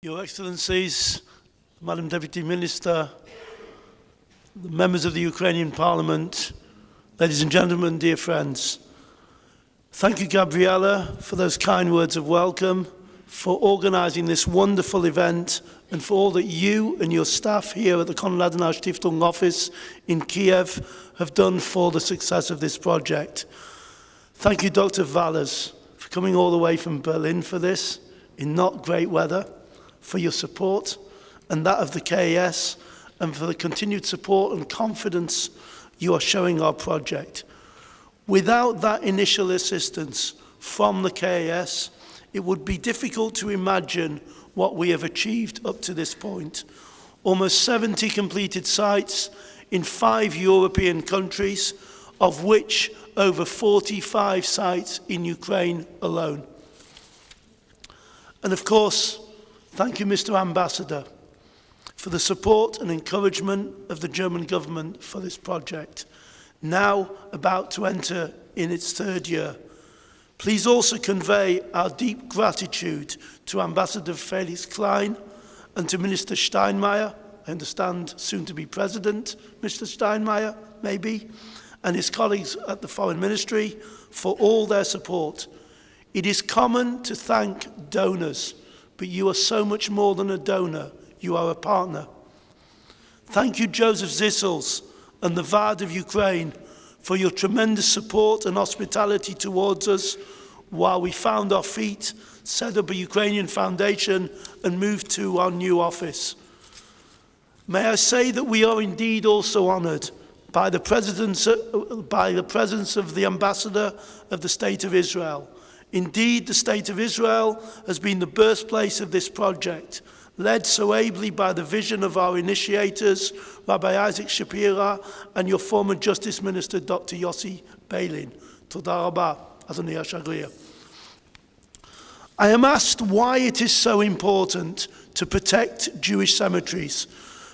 Your Excellencies, Madam Deputy Minister, the members of the Ukrainian Parliament, ladies and gentlemen, dear friends. Thank you, Gabriella, for those kind words of welcome, for organising this wonderful event, and for all that you and your staff here at the Konrad Adenauer Stiftung office in Kiev have done for the success of this project. Thank you, Dr. Valles, for coming all the way from Berlin for this, in not great weather, for your support and that of the KAS, and for the continued support and confidence you are showing our project. Without that initial assistance from the KAS, it would be difficult to imagine what we have achieved up to this point. Almost 70 completed sites in 5 European countries, of which over 45 sites in Ukraine alone. And of course, thank you, Mr. Ambassador, for the support and encouragement of the German government for this project, now about to enter in its 3rd year. Please also convey our deep gratitude to Ambassador Felix Klein and to Minister Steinmeier, I understand soon to be President, Mr. Steinmeier, maybe, and his colleagues at the Foreign Ministry for all their support. It is common to thank donors, but you are so much more than a donor, you are a partner. Thank you, Joseph Zissels and the VAD of Ukraine, for your tremendous support and hospitality towards us while we found our feet, set up a Ukrainian foundation and moved to our new office. May I say that we are indeed also honoured by the presence of the Ambassador of the State of Israel. Indeed, the State of Israel has been the birthplace of this project, led so ably by the vision of our initiators, Rabbi Isaac Shapira, and your former Justice Minister, Dr. Yossi Beilin. Toda rabah, Adonai HaShagrir. I am asked why it is so important to protect Jewish cemeteries,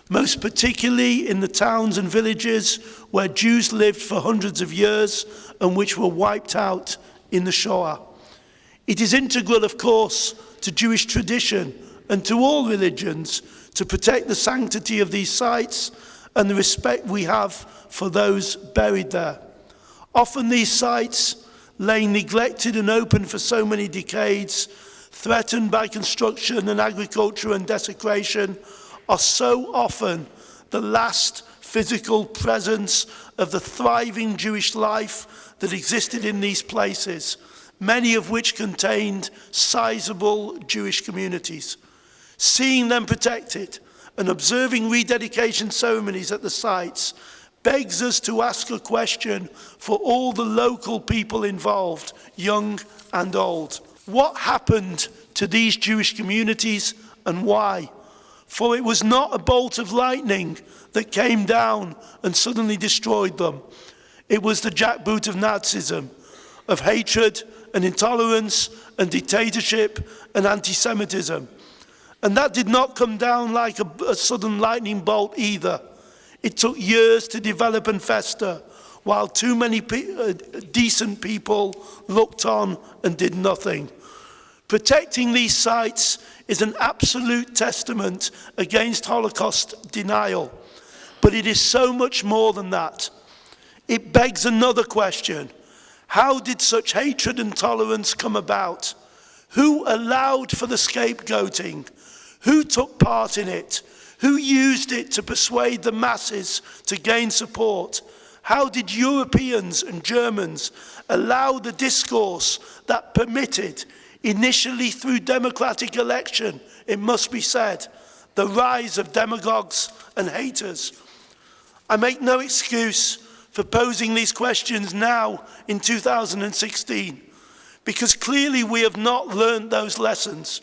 most particularly in the towns and villages where Jews lived for hundreds of years and which were wiped out in the Shoah. It is integral, of course, to Jewish tradition and to all religions to protect the sanctity of these sites and the respect we have for those buried there. Often these sites, laying neglected and open for so many decades, threatened by construction and agriculture and desecration, are so often the last physical presence of the thriving Jewish life that existed in these places, many of which contained sizable Jewish communities. Seeing them protected and observing rededication ceremonies at the sites begs us to ask a question for all the local people involved, young and old. What happened to these Jewish communities and why? For it was not a bolt of lightning that came down and suddenly destroyed them. It was the jackboot of Nazism, of hatred and intolerance and dictatorship and anti-Semitism. And that did not come down like a sudden lightning bolt either. It took years to develop and fester, while too many decent people looked on and did nothing. Protecting these sites is an absolute testament against Holocaust denial, but it is so much more than that. It begs another question. How did such hatred and intolerance come about? Who allowed for the scapegoating? Who took part in it? Who used it to persuade the masses to gain support? How did Europeans and Germans allow the discourse that permitted, initially through democratic election, it must be said, the rise of demagogues and haters? I make no excuse for posing these questions now in 2016, because clearly we have not learned those lessons.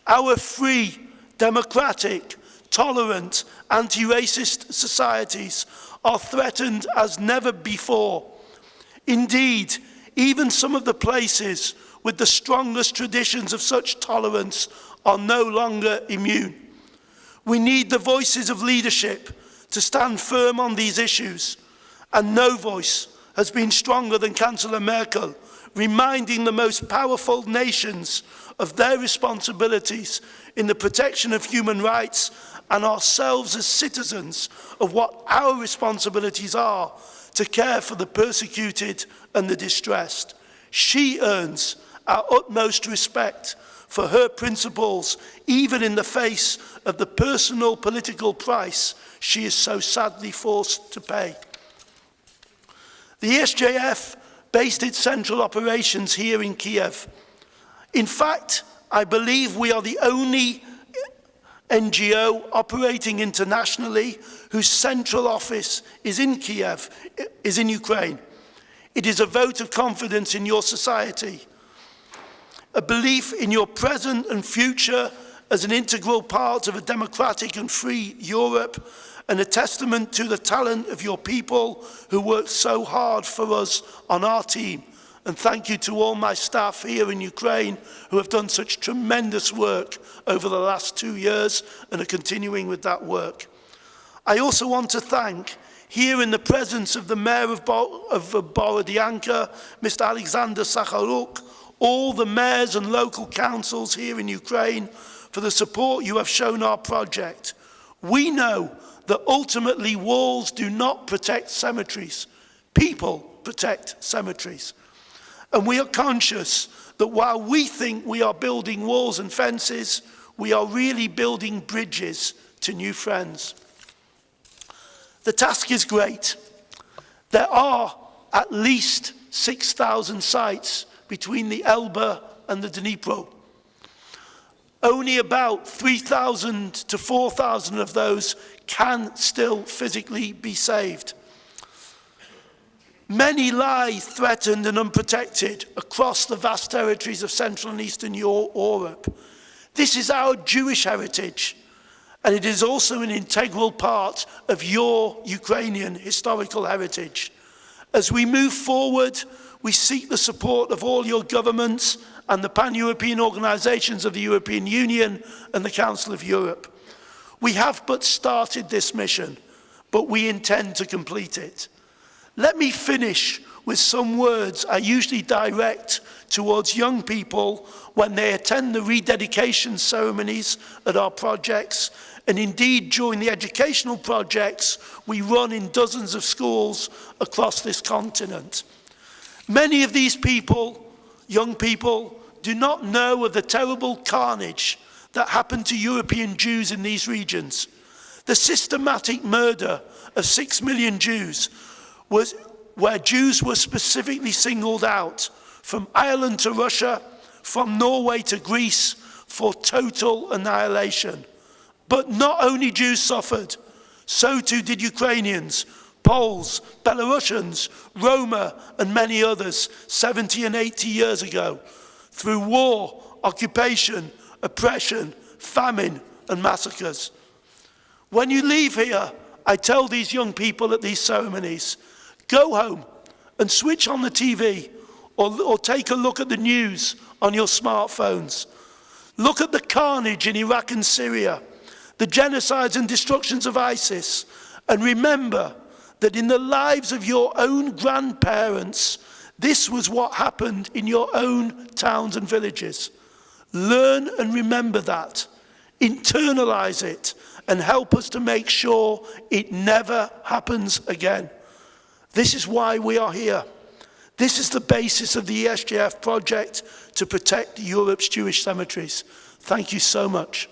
Our free, democratic, tolerant, anti-racist societies are threatened as never before. Indeed, even some of the places with the strongest traditions of such tolerance are no longer immune. We need the voices of leadership to stand firm on these issues, and no voice has been stronger than Chancellor Merkel, reminding the most powerful nations of their responsibilities in the protection of human rights and ourselves as citizens of what our responsibilities are to care for the persecuted and the distressed. She earns our utmost respect for her principles, even in the face of the personal political price she is so sadly forced to pay. The ESJF based its central operations here in Kiev. In fact, I believe we are the only NGO operating internationally whose central office is in Kiev, is in Ukraine. It is a vote of confidence in your society, a belief in your present and future as an integral part of a democratic and free Europe, and a testament to the talent of your people who work so hard for us on our team. And thank you to all my staff here in Ukraine who have done such tremendous work over the last 2 years and are continuing with that work. I also want to thank, here in the presence of the Mayor of Borodyanka, Mr. Alexander Sakharuk, all the mayors and local councils here in Ukraine for the support you have shown our project. We know that ultimately walls do not protect cemeteries. People protect cemeteries. And we are conscious that while we think we are building walls and fences, we are really building bridges to new friends. The task is great. There are at least 6,000 sites between the Elbe and the Dnipro. Only about 3,000 to 4,000 of those can still physically be saved. Many lie threatened and unprotected across the vast territories of Central and Eastern Europe. This is our Jewish heritage, and it is also an integral part of your Ukrainian historical heritage. As we move forward, we seek the support of all your governments and the pan-European organizations of the European Union and the Council of Europe. We have but started this mission, but we intend to complete it. Let me finish with some words I usually direct towards young people when they attend the rededication ceremonies at our projects, and indeed during the educational projects we run in dozens of schools across this continent. Many of these people, young people, do not know of the terrible carnage that happened to European Jews in these regions. The systematic murder of 6 million Jews was where Jews were specifically singled out, from Ireland to Russia, from Norway to Greece, for total annihilation. But not only Jews suffered, so too did Ukrainians, Poles, Belarusians, Roma, and many others 70 and 80 years ago, through war, occupation, oppression, famine, and massacres. When you leave here, I tell these young people at these ceremonies, go home and switch on the TV or take a look at the news on your smartphones. Look at the carnage in Iraq and Syria, the genocides and destructions of ISIS, and remember that in the lives of your own grandparents, this was what happened in your own towns and villages. Learn and remember that. Internalize it and help us to make sure it never happens again. This is why we are here. This is the basis of the ESJF project to protect Europe's Jewish cemeteries. Thank you so much.